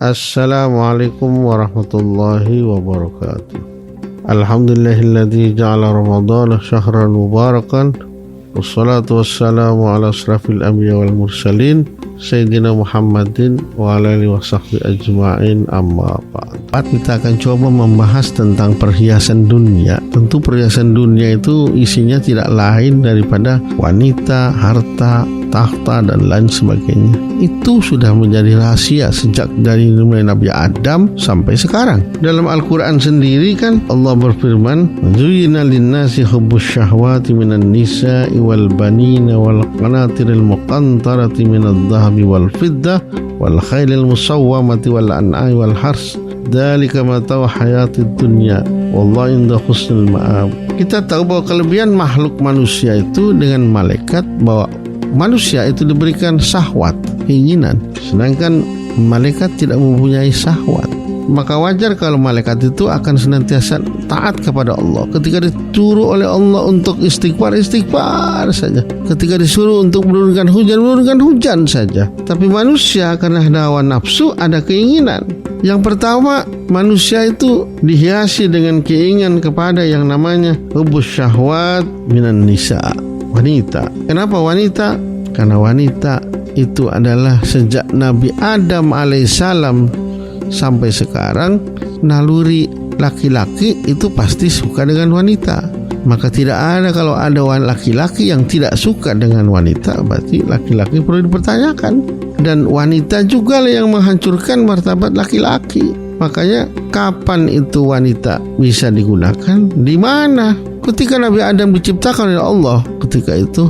Assalamualaikum warahmatullahi wabarakatuh. Alhamdulillahilladzi ja'ala Ramadhana syahran mubarakan. Wassalatu wassalamu ala asrafil anbiya wal mursalin Sayyidina Muhammadin wa ala alihi wa sahbihi ajma'in, amma ba'd. Kita akan coba membahas tentang perhiasan dunia. Tentu perhiasan dunia itu isinya tidak lain daripada wanita, harta, tahta dan lain sebagainya. Itu sudah menjadi rahasia sejak dari mulai Nabi Adam sampai sekarang. Dalam Al-Quran sendiri kan Allah berfirman, "Zuyyina lin-nasi hubbus syahwati minan nisa'i wal banina wal qanatiril muqantarati minadh-dhahabi wal fiddah wal khailil musawwamati wal an'ami wal hars. Dzalika mata'u hayatid dunya wallahu inda husnul ma'ab." Kita tahu bahwa kelebihan makhluk manusia itu dengan malaikat, bahwa manusia itu diberikan syahwat, keinginan, sedangkan malaikat tidak mempunyai syahwat. Maka wajar kalau malaikat itu akan senantiasa taat kepada Allah. Ketika disuruh oleh Allah untuk istighfar saja. Ketika disuruh untuk menurunkan hujan saja. Tapi manusia karena ada hawa nafsu, ada keinginan. Yang pertama, manusia itu dihiasi dengan keinginan kepada yang namanya hubbus syahwat minan nisa, wanita. Kenapa wanita? Karena wanita itu adalah sejak Nabi Adam alaihissalam sampai sekarang, naluri laki-laki itu pasti suka dengan wanita. Maka tidak ada, kalau ada laki-laki yang tidak suka dengan wanita, berarti laki-laki perlu dipertanyakan. Dan wanita juga lah yang menghancurkan martabat laki-laki. Makanya kapan itu wanita bisa digunakan? Di mana? Ketika Nabi Adam diciptakan oleh Allah, ketika itu.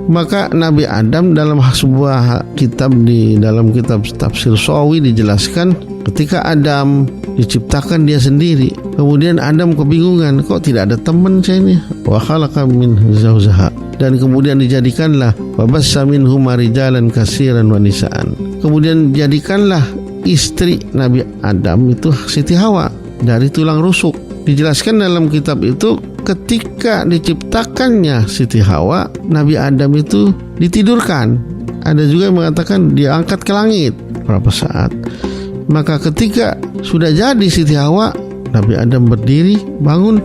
Maka Nabi Adam dalam sebuah kitab, di dalam kitab Tafsir Shawi dijelaskan, ketika Adam diciptakan dia sendiri, kemudian Adam kebingungan, kok tidak ada teman saya ini? Wa khalaqa min zawjaha, dan kemudian dijadikanlah wa bassa minhuma rijalan katsiran wa nisaan. Kemudian jadikanlah istri Nabi Adam itu Siti Hawa dari tulang rusuk. Dijelaskan dalam kitab itu, ketika diciptakannya Siti Hawa, Nabi Adam itu ditidurkan. Ada juga yang mengatakan diangkat ke langit berapa saat. Maka ketika sudah jadi Siti Hawa, Nabi Adam berdiri, bangun.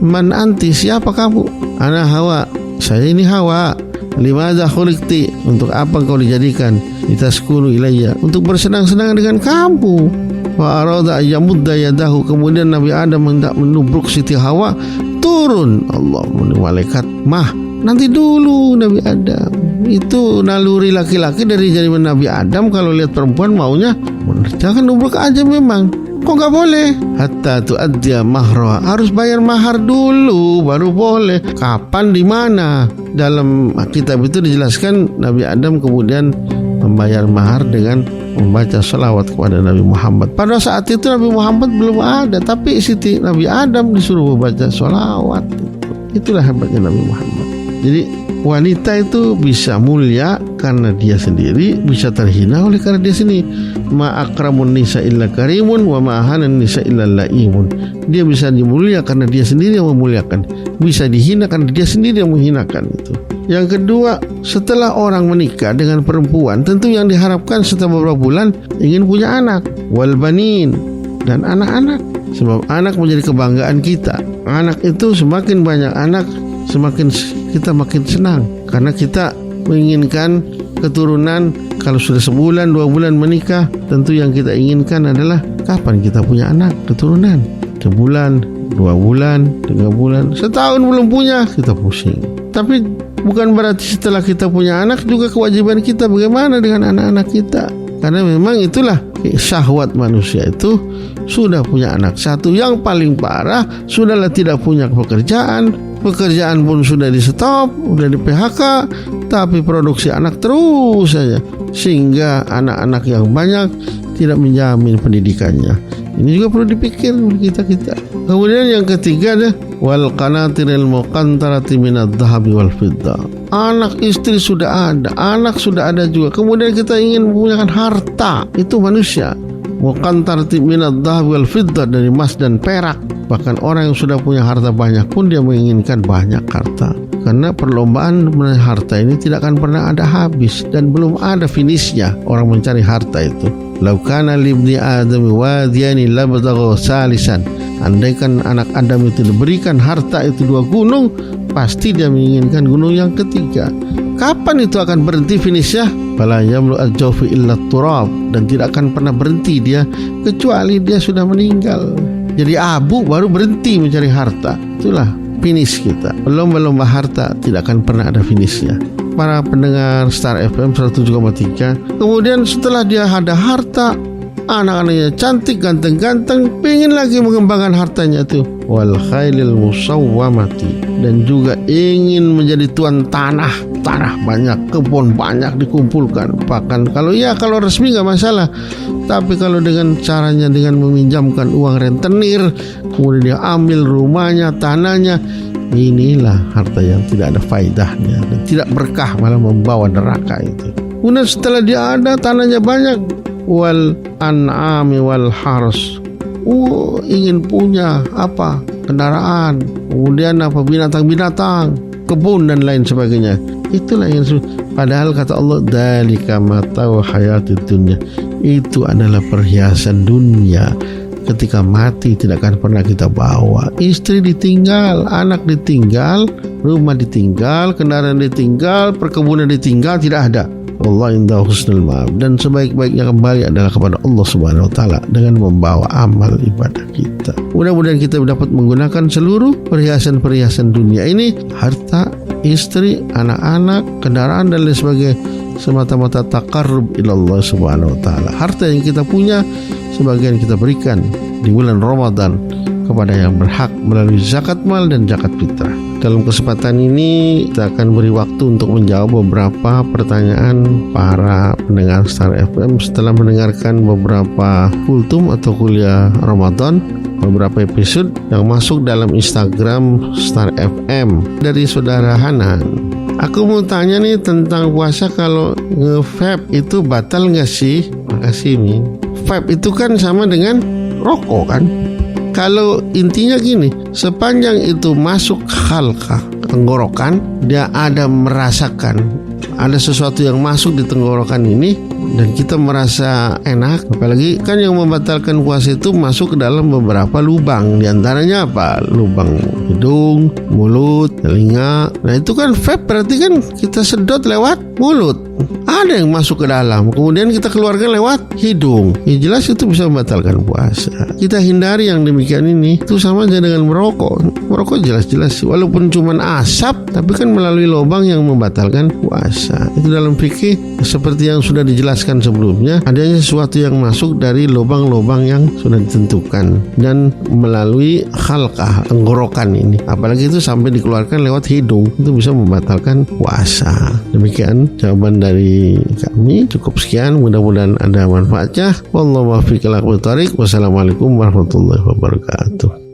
Man anti, siapa kamu? Ana Hawa, saya ini Hawa. Limadza khuliqti, untuk apa kau dijadikan? Litaskunu ilayya, untuk bersenang-senang dengan kamu. Wa arada ayyamudda yadahu, kemudian Nabi Adam hendak menubruk Siti Hawa, turun Allah malaikat, mah nanti dulu Nabi Adam. Itu naluri laki-laki dari zaman Nabi Adam, kalau lihat perempuan maunya jangan nubruk aja memang. Kok nggak boleh? Hatta tu'addiya mahra, harus bayar mahar dulu baru boleh. Kapan, di mana? Dalam kitab itu dijelaskan Nabi Adam kemudian membayar mahar dengan membaca salawat kepada Nabi Muhammad. Pada saat itu Nabi Muhammad belum ada, tapi Siti Nabi Adam disuruh membaca salawat. Itulah hebatnya Nabi Muhammad. Jadi wanita itu bisa mulia karena dia sendiri, bisa terhina oleh karena dia sendiri. Ma akramun nisa illa karimun wa ma ahanan nisa illa laimun. Dia bisa dimulia karena dia sendiri yang memuliakan, bisa dihina karena dia sendiri yang menghinakan. Itu. Yang kedua, setelah orang menikah dengan perempuan, tentu yang diharapkan setelah beberapa bulan ingin punya anak, wal banin, dan anak-anak. Sebab anak menjadi kebanggaan kita. Anak itu semakin banyak anak, semakin kita makin senang, karena kita menginginkan keturunan. Kalau sudah sebulan, 2 bulan menikah, tentu yang kita inginkan adalah kapan kita punya anak, keturunan. Sebulan, 2 bulan, 3 bulan, setahun belum punya, kita pusing. Tapi bukan berarti setelah kita punya anak juga kewajiban kita bagaimana dengan anak-anak kita. Karena memang itulah syahwat manusia itu, sudah punya anak satu. Yang paling parah, sudahlah tidak punya pekerjaan pun sudah di stop, sudah di PHK, tapi produksi anak terus saja, sehingga anak-anak yang banyak tidak menjamin pendidikannya. Ini juga perlu dipikir kita. Kemudian yang ketiga ada wal qanatiril muqantarati minadh-dhahabi wal fiddah. Anak istri sudah ada, anak sudah ada juga. Kemudian kita ingin mempunyai harta, itu manusia. Muqantarati minadh-dhahabi wal fiddah, dari emas dan perak. Bahkan orang yang sudah punya harta banyak pun dia menginginkan banyak harta. Karena perlombaan mencari harta ini tidak akan pernah ada habis dan belum ada finishnya orang mencari harta itu. Lau kana libni Adam wadiyani labtagha salisan. Andaikan anak Adam itu diberikan harta itu 2 gunung, pasti dia menginginkan gunung yang ketiga. Kapan itu akan berhenti finishnya? Fala yamlu al-jawfi illa turab, dan tidak akan pernah berhenti dia kecuali dia sudah meninggal. Jadi abu baru berhenti mencari harta. Itulah finish kita. Lomba-lomba harta tidak akan pernah ada finishnya. Para pendengar Star FM 107,3, kemudian setelah dia ada harta, anak-anaknya cantik, ganteng-ganteng, pengen lagi mengembangkan hartanya itu. Wal khailil musawwamati, dan juga ingin menjadi tuan tanah banyak, kebun banyak dikumpulkan. Bahkan kalau resmi nggak masalah, tapi kalau dengan caranya dengan meminjamkan uang rentenir, kemudian dia ambil rumahnya, tanahnya, inilah harta yang tidak ada faedahnya dan tidak berkah, malah membawa neraka itu. Kemudian setelah dia ada tanahnya banyak, wal an'ami wal hars, ingin punya kendaraan, kemudian binatang-binatang, kebun dan lain sebagainya. Itulah yang padahal kata Allah, dzalika mata'u hayatid dunya, itu adalah perhiasan dunia. Ketika mati tidak akan pernah kita bawa. Istri ditinggal, anak ditinggal, rumah ditinggal, kendaraan ditinggal, perkebunan ditinggal, tidak ada. Allah indahu husnul ma'ab, dan sebaik-baiknya kembali adalah kepada Allah Subhanahu wa taala dengan membawa amal ibadah kita. Mudah-mudahan kita dapat menggunakan seluruh perhiasan-perhiasan dunia ini, harta, istri, anak-anak, kendaraan dan lain sebagainya, semata-mata taqarrub ila Allah Subhanahu wa taala. Harta yang kita punya sebagian kita berikan di bulan Ramadan kepada yang berhak melalui zakat mal dan zakat fitrah. Dalam kesempatan ini kita akan beri waktu untuk menjawab beberapa pertanyaan para pendengar Star FM setelah mendengarkan beberapa kultum atau kuliah Ramadan, beberapa episode yang masuk dalam Instagram Star FM dari saudara Hanan. Aku mau tanya nih tentang puasa, kalau nge-vape itu batal nggak sih? Makasih Min. Vape itu kan sama dengan rokok kan? Kalau intinya gini, sepanjang itu masuk halqa, tenggorokan, dia ada merasakan ada sesuatu yang masuk di tenggorokan ini dan kita merasa enak. Apalagi kan yang membatalkan puasa itu masuk ke dalam beberapa lubang, diantaranya apa? Lubang hidung, mulut, telinga. Nah itu kan vape, berarti kan kita sedot lewat mulut. Ada yang masuk ke dalam, kemudian kita keluarkan lewat hidung. Ya jelas itu bisa membatalkan puasa. Kita hindari yang demikian ini. Itu sama aja dengan merokok. Merokok jelas-jelas walaupun cuma asap, tapi kan melalui lubang yang membatalkan puasa. Itu dalam fikih seperti yang sudah dijelaskan sebelumnya, adanya sesuatu yang masuk dari lubang-lubang yang sudah ditentukan dan melalui khalqah, tenggorokan ini. Apalagi itu sampai dikeluarkan lewat hidung, itu bisa membatalkan puasa. Demikian jawaban dari kami. Cukup sekian, mudah-mudahan ada manfaatnya. Wallahu muwaffiq ila aqwamit thoriq. Wassalamualaikum warahmatullahi wabarakatuh.